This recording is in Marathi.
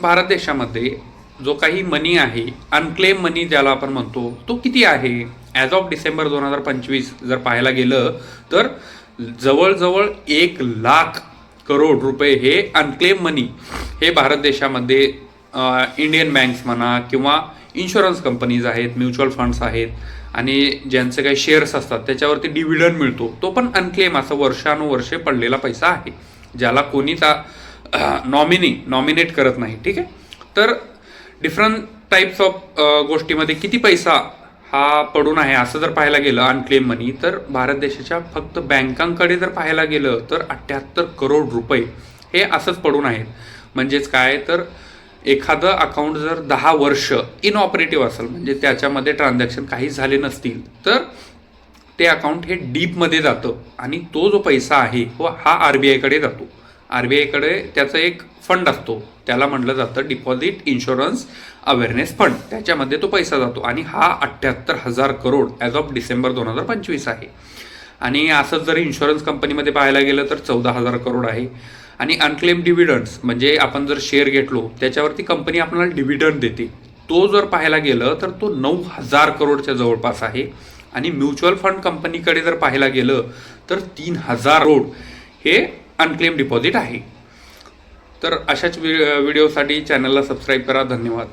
भारत देशामध्ये जो काही मनी आहे, अनक्लेम मनी ज्याला आपण म्हणतो, तो किती आहे? ॲज ऑफ डिसेंबर 2025 जर पाहायला गेलं तर जवळजवळ 1,00,000 करोड रुपये हे अनक्लेम मनी हे भारत देशामध्ये इंडियन बँक्स म्हणा किंवा इन्शुरन्स कंपनीज आहेत, म्युच्युअल फंड्स आहेत आणि ज्यांचे काही शेअर्स असतात त्याच्यावरती डिव्हिडंड मिळतो, तो पण अनक्लेम असं वर्षानुवर्षे पडलेला पैसा आहे, ज्याला कोणीच नॉमिनेट करत नाही. ठीक आहे. तर डिफरंट टाईप्स ऑफ गोष्टीमध्ये किती पैसा हा पडून आहे असं जर पाहायला गेलं अनक्लेम मनी, तर भारत देशाच्या फक्त बँकांकडे जर पाहायला गेलं तर 78 करोड रुपये हे असंच पडून आहेत. म्हणजेच काय, तर एखादं अकाउंट जर 10 वर्ष इनऑपरेटिव्ह असेल, म्हणजे त्याच्यामध्ये ट्रान्झॅक्शन काहीच झाले नसतील, तर ते अकाउंट हे डीपमध्ये जातं आणि तो जो पैसा आहे हा RBIकडे जातो. RBIकडे त्याचा एक फंड असतो, त्याला म्हटलं जातं डिपॉझिट इन्शुरन्स अवेअरनेस फंड, त्याच्यामध्ये तो पैसा जातो आणि हा 78,000 करोड ॲज ऑफ डिसेंबर 2025 आहे. आणि असंच जर इन्शुरन्स कंपनीमध्ये पाहायला गेलं तर 14,000 करोड आहे. आणि अनक्लेम डिव्हिडंड्स म्हणजे आपण जर शेअर घेतलो त्याच्यावरती कंपनी आपल्याला डिव्हिडंड देते, तो जर पाहायला गेलं तर तो 9,000 करोडच्या जवळपास आहे. आणि म्युच्युअल फंड कंपनीकडे जर पाहायला गेलं तर 3,000 करोड हे अनक्लेम डिपॉझिट आहे. तर अशाच व्हिडिओसाठी चॅनलला सबस्क्राईब करा. धन्यवाद.